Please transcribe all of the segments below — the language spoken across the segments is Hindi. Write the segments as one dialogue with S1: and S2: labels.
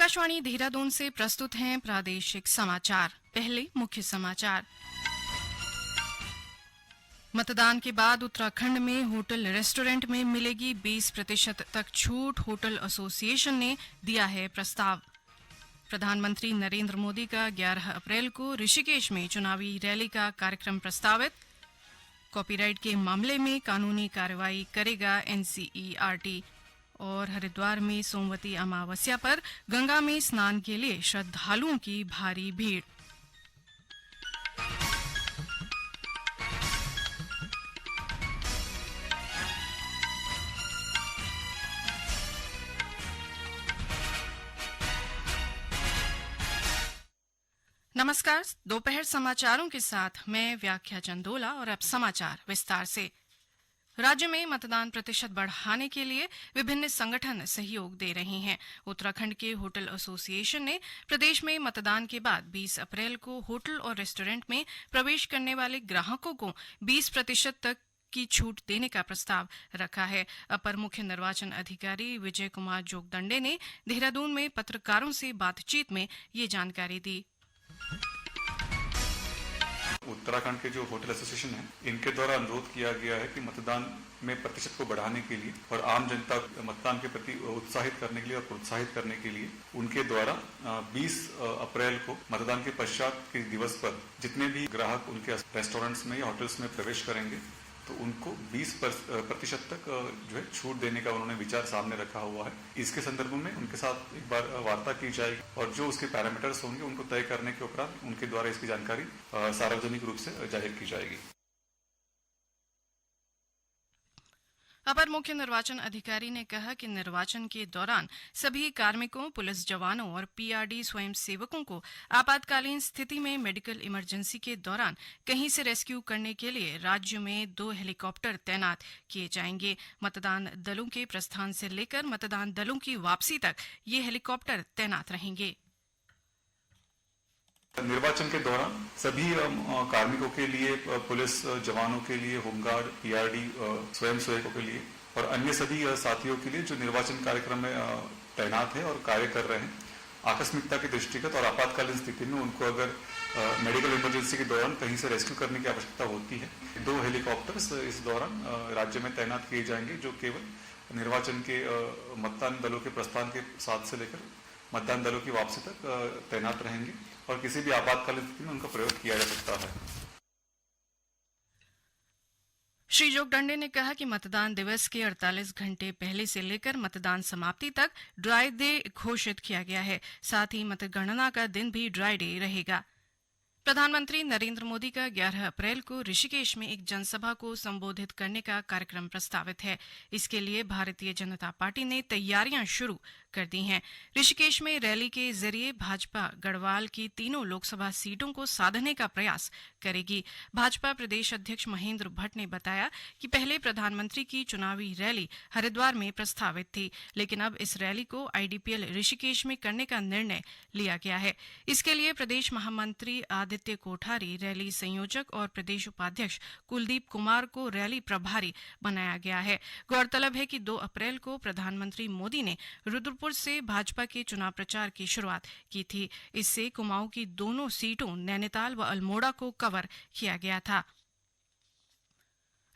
S1: आकाशवाणी देहरादून से प्रस्तुत हैं प्रादेशिक समाचार। पहले मुख्य समाचार। मतदान के बाद उत्तराखंड में होटल रेस्टोरेंट में मिलेगी 20% तक छूट, होटल एसोसिएशन ने दिया है प्रस्ताव। प्रधानमंत्री नरेंद्र मोदी का 11 अप्रैल को ऋषिकेश में चुनावी रैली का कार्यक्रम प्रस्तावित। कॉपीराइट के मामले में कानूनी कार्रवाई करेगा एनसीईआरटी। और हरिद्वार में सोमवती अमावस्या पर गंगा में स्नान के लिए श्रद्धालुओं की भारी भीड़। नमस्कार, दोपहर समाचारों के साथ मैं व्याख्या चंदोला और अब समाचार विस्तार से। राज्य में मतदान प्रतिशत बढ़ाने के लिए विभिन्न संगठन सहयोग दे रहे हैं। उत्तराखंड के होटल एसोसिएशन ने प्रदेश में मतदान के बाद 20 अप्रैल को होटल और रेस्टोरेंट में प्रवेश करने वाले ग्राहकों को 20% तक की छूट देने का प्रस्ताव रखा है। अपर मुख्य निर्वाचन अधिकारी विजय कुमार जोगदंडे ने देहरादून में पत्रकारों से बातचीत में ये जानकारी दी।
S2: उत्तराखंड के जो होटल एसोसिएशन है, इनके द्वारा अनुरोध किया गया है कि मतदान में प्रतिशत को बढ़ाने के लिए और आम जनता को मतदान के प्रति उत्साहित करने के लिए और प्रोत्साहित करने के लिए उनके द्वारा 20 अप्रैल को मतदान के पश्चात के दिवस पर जितने भी ग्राहक उनके रेस्टोरेंट्स में या होटल्स में प्रवेश करेंगे तो उनको 20% तक जो है छूट देने का उन्होंने विचार सामने रखा हुआ है। इसके संदर्भ में उनके साथ एक बार वार्ता की जाएगी और जो उसके पैरामीटर्स होंगे उनको तय करने के उपरांत उनके द्वारा इसकी जानकारी सार्वजनिक रूप से जाहिर की जाएगी।
S1: अपर मुख्य निर्वाचन अधिकारी ने कहा कि निर्वाचन के दौरान सभी कार्मिकों, पुलिस जवानों और पीआरडी स्वयंसेवकों को आपातकालीन स्थिति में मेडिकल इमरजेंसी के दौरान कहीं से रेस्क्यू करने के लिए राज्य में 2 हेलीकॉप्टर तैनात किए जाएंगे। मतदान दलों के प्रस्थान से लेकर मतदान दलों की वापसी तक ये हेलीकॉप्टर तैनात रहेंगे।
S2: निर्वाचन के दौरान सभी कार्मिकों के लिए, पुलिस जवानों के लिए, होमगार्ड, पीआरडी स्वयंसेवकों के लिए और अन्य सभी साथियों के लिए जो निर्वाचन कार्यक्रम में तैनात है और कार्य कर रहे हैं, आकस्मिकता के दृष्टिगत और आपातकालीन स्थिति में उनको अगर मेडिकल इमरजेंसी के दौरान कहीं से रेस्क्यू करने की आवश्यकता होती है, 2 हेलीकॉप्टर्स इस दौरान राज्य में तैनात किए जाएंगे जो केवल निर्वाचन के मतदान दलों के प्रस्थान के साथ से लेकर मतदान दलों की वापसी तक तैनात रहेंगे और किसी भी आपातकालीन स्थिति में उनका प्रयोग किया जा सकता है।
S1: श्री जोगदंडे ने कहा कि मतदान दिवस के 48 घंटे पहले से लेकर मतदान समाप्ति तक ड्राई डे घोषित किया गया है। साथ ही मतगणना का दिन भी ड्राई डे रहेगा। प्रधानमंत्री नरेंद्र मोदी का 11 अप्रैल को ऋषिकेश में एक जनसभा को संबोधित करने का कार्यक्रम प्रस्तावित है। इसके लिए भारतीय जनता पार्टी ने तैयारियां शुरू कर दी हैं। ऋषिकेश में रैली के जरिए भाजपा गढ़वाल की तीनों लोकसभा सीटों को साधने का प्रयास करेगी। भाजपा प्रदेश अध्यक्ष महेंद्र भट्ट ने बताया कि पहले प्रधानमंत्री की चुनावी रैली हरिद्वार में प्रस्तावित थी, लेकिन अब इस रैली को आईडीपीएल ऋषिकेश में करने का निर्णय लिया गया है। इसके लिए प्रदेश महामंत्री आदित्य कोठारी, रैली संयोजक और प्रदेश उपाध्यक्ष कुलदीप कुमार को रैली प्रभारी बनाया गया है। गौरतलब है कि 2 अप्रैल को प्रधानमंत्री मोदी ने रुद्रपुर से भाजपा के चुनाव प्रचार की शुरुआत की थी। इससे कुमाऊं की दोनों सीटों नैनीताल व अल्मोड़ा को कवर किया गया था।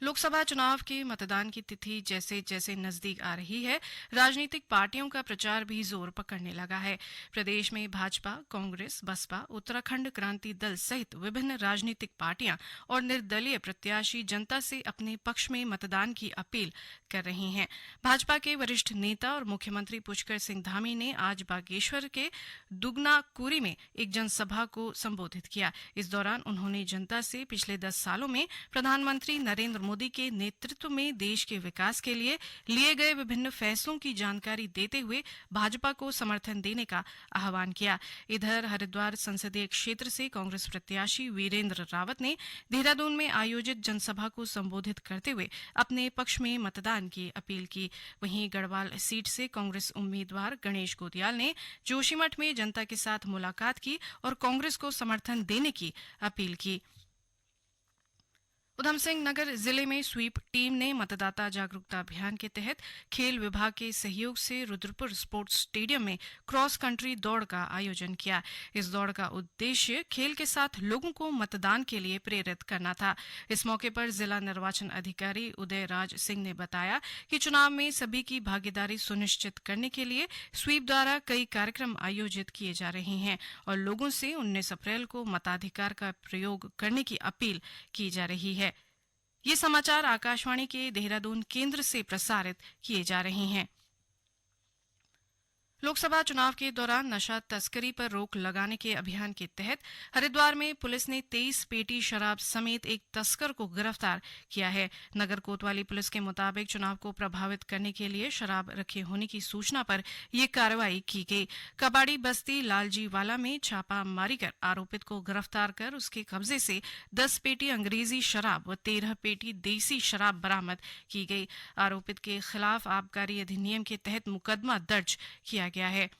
S1: लोकसभा चुनाव के मतदान की तिथि जैसे जैसे नजदीक आ रही है, राजनीतिक पार्टियों का प्रचार भी जोर पकड़ने लगा है। प्रदेश में भाजपा, कांग्रेस, बसपा, उत्तराखंड क्रांति दल सहित विभिन्न राजनीतिक पार्टियां और निर्दलीय प्रत्याशी जनता से अपने पक्ष में मतदान की अपील कर रही हैं। भाजपा के वरिष्ठ नेता और मुख्यमंत्री पुष्कर सिंह धामी ने आज बागेश्वर के दुगनाकुरी में एक जनसभा को संबोधित किया। इस दौरान उन्होंने जनता से पिछले 10 सालों में प्रधानमंत्री नरेंद्र मोदी के नेतृत्व में देश के विकास के लिए लिए गए विभिन्न फैसलों की जानकारी देते हुए भाजपा को समर्थन देने का आह्वान किया। इधर हरिद्वार संसदीय क्षेत्र से कांग्रेस प्रत्याशी वीरेंद्र रावत ने देहरादून में आयोजित जनसभा को संबोधित करते हुए अपने पक्ष में मतदान की अपील की। वहीं गढ़वाल सीट से कांग्रेस उम्मीदवार गणेश गोदियाल ने जोशीमठ में जनता के साथ मुलाकात की और कांग्रेस को समर्थन देने की अपील की। उधमसिंह नगर जिले में स्वीप टीम ने मतदाता जागरूकता अभियान के तहत खेल विभाग के सहयोग से रुद्रपुर स्पोर्ट्स स्टेडियम में क्रॉस कंट्री दौड़ का आयोजन किया। इस दौड़ का उद्देश्य खेल के साथ लोगों को मतदान के लिए प्रेरित करना था। इस मौके पर जिला निर्वाचन अधिकारी उदय राज सिंह ने बताया कि चुनाव में सभी की भागीदारी सुनिश्चित करने के लिए स्वीप द्वारा कई कार्यक्रम आयोजित किए जा रहे हैं और लोगों से 19 अप्रैल को मताधिकार का प्रयोग करने की अपील की जा रही है। ये समाचार आकाशवाणी के देहरादून केंद्र से प्रसारित किए जा रहे हैं। लोकसभा चुनाव के दौरान नशा तस्करी पर रोक लगाने के अभियान के तहत हरिद्वार में पुलिस ने 23 पेटी शराब समेत एक तस्कर को गिरफ्तार किया है। नगर कोतवाली पुलिस के मुताबिक चुनाव को प्रभावित करने के लिए शराब रखे होने की सूचना पर यह कार्रवाई की गई। कबाड़ी बस्ती लालजी वाला में छापा मारी कर आरोपित को गिरफ्तार कर उसके कब्जे से 10 पेटी अंग्रेजी शराब व 13 पेटी देसी शराब बरामद की गई। आरोपित के खिलाफ आबकारी अधिनियम के तहत मुकदमा दर्ज किया गया है।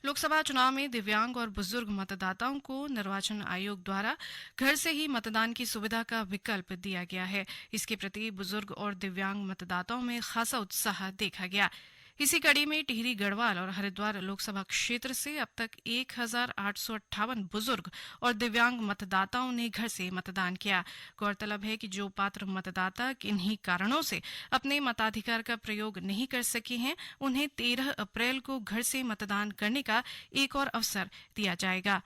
S1: लोकसभा चुनाव में दिव्यांग और बुजुर्ग मतदाताओं को निर्वाचन आयोग द्वारा घर से ही मतदान की सुविधा का विकल्प दिया गया है। इसके प्रति बुजुर्ग और दिव्यांग मतदाताओं में खासा उत्साह देखा गया। इसी कड़ी में टिहरी गढ़वाल और हरिद्वार लोकसभा क्षेत्र से अब तक 1858 बुजुर्ग और दिव्यांग मतदाताओं ने घर से मतदान किया। गौरतलब है कि जो पात्र मतदाता किन्हीं कारणों से अपने मताधिकार का प्रयोग नहीं कर सके हैं, उन्हें 13 अप्रैल को घर से मतदान करने का एक और अवसर दिया जाएगा।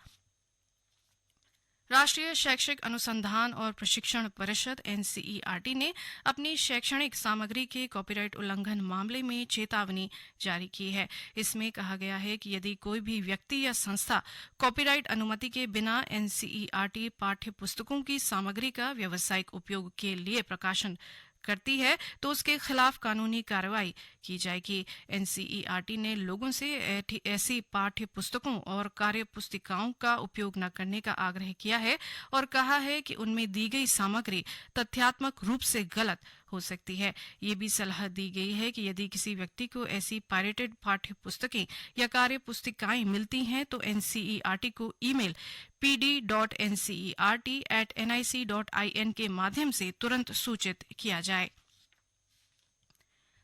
S1: राष्ट्रीय शैक्षिक अनुसंधान और प्रशिक्षण परिषद एनसीईआरटी ने अपनी शैक्षणिक सामग्री के कॉपीराइट उल्लंघन मामले में चेतावनी जारी की है। इसमें कहा गया है कि यदि कोई भी व्यक्ति या संस्था कॉपीराइट अनुमति के बिना एनसीईआरटी पाठ्य पुस्तकों की सामग्री का व्यावसायिक उपयोग के लिए प्रकाशन करती है तो उसके खिलाफ कानूनी कार्रवाई की जाएगी। एनसीईआरटी ने लोगों से ऐसी पाठ्य पुस्तकों और कार्य पुस्तिकाओं का उपयोग न करने का आग्रह किया है और कहा है कि उनमें दी गई सामग्री तथ्यात्मक रूप से गलत हो सकती है। ये भी सलाह दी गई है कि यदि किसी व्यक्ति को ऐसी पायरेटेड पाठ्य पुस्तकें या कार्य पुस्तिकाएं मिलती हैं तो एनसीईआरटी को ईमेल pd.ncert@nic.in के माध्यम से तुरंत सूचित किया जाए।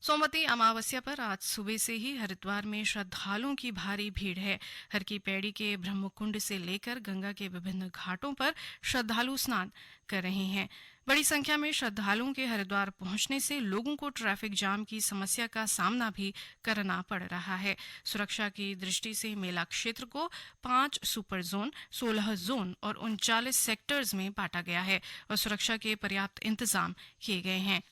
S1: सोमवती अमावस्या पर आज सुबह से ही हरिद्वार में श्रद्धालुओं की भारी भीड़ है। हर की पैड़ी के ब्रह्मकुंड से लेकर गंगा के विभिन्न घाटों पर श्रद्धालु स्नान कर रहे हैं। बड़ी संख्या में श्रद्धालुओं के हरिद्वार पहुंचने से लोगों को ट्रैफिक जाम की समस्या का सामना भी करना पड़ रहा है। सुरक्षा की दृष्टि से मेला क्षेत्र को 5 सुपर जोन, 16 जोन और 39 सेक्टर्स में बांटा गया है और सुरक्षा के पर्याप्त इंतजाम किए गए हैं।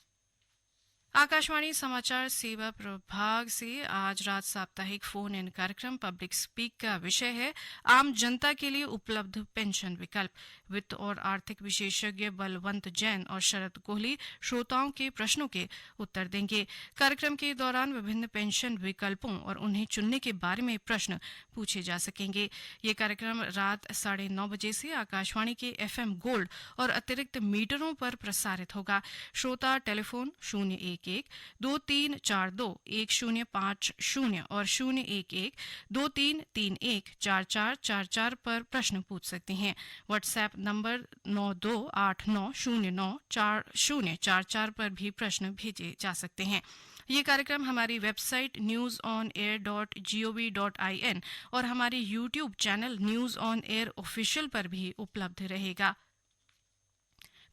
S1: आकाशवाणी समाचार सेवा प्रभाग से आज रात साप्ताहिक फोन इन कार्यक्रम पब्लिक स्पीक का विषय है आम जनता के लिए उपलब्ध पेंशन विकल्प। वित्त और आर्थिक विशेषज्ञ बलवंत जैन और शरद कोहली श्रोताओं के प्रश्नों के उत्तर देंगे। कार्यक्रम के दौरान विभिन्न पेंशन विकल्पों और उन्हें चुनने के बारे में प्रश्न पूछे जा सकेंगे। ये कार्यक्रम रात 9:30 बजे से आकाशवाणी के FM गोल्ड और अतिरिक्त मीटरों पर प्रसारित होगा। श्रोता टेलीफोन 011-2342-1050 और 011-2331-4444 पर प्रश्न पूछ सकते हैं। व्हाट्सएप नंबर 9289094044 पर भी प्रश्न भेजे जा सकते हैं। ये कार्यक्रम हमारी वेबसाइट newsonair.gov.in और हमारे YouTube channel news on air official पर भी उपलब्ध रहेगा।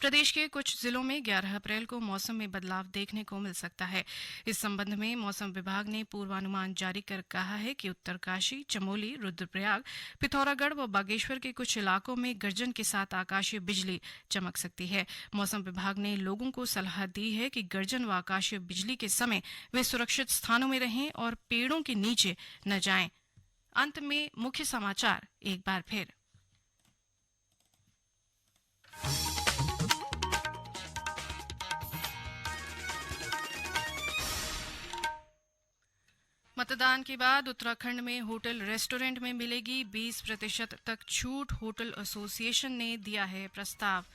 S1: प्रदेश के कुछ जिलों में 11 अप्रैल को मौसम में बदलाव देखने को मिल सकता है। इस संबंध में मौसम विभाग ने पूर्वानुमान जारी कर कहा है कि उत्तरकाशी, चमोली, रुद्रप्रयाग, पिथौरागढ़ व बागेश्वर के कुछ इलाकों में गर्जन के साथ आकाशीय बिजली चमक सकती है। मौसम विभाग ने लोगों को सलाह दी है कि गर्जन व आकाशीय बिजली के समय वे सुरक्षित स्थानों में रहें और पेड़ों के नीचे न जाएं। अंत में मुख्य समाचार एक बार फिर। मतदान के बाद उत्तराखंड में होटल रेस्टोरेंट में मिलेगी 20% तक छूट। होटल एसोसिएशन ने दिया है प्रस्ताव।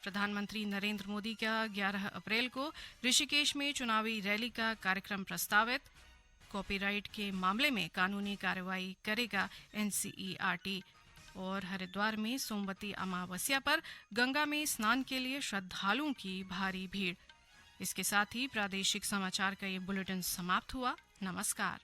S1: प्रधानमंत्री नरेंद्र मोदी का 11 अप्रैल को ऋषिकेश में चुनावी रैली का कार्यक्रम प्रस्तावित। कॉपीराइट के मामले में कानूनी कार्रवाई करेगा एनसीईआरटी। और हरिद्वार में सोमवती अमावस्या पर गंगा में स्नान के लिए श्रद्धालुओं की भारी भीड़। इसके साथ ही प्रादेशिक समाचार का ये बुलेटिन समाप्त हुआ। नमस्कार।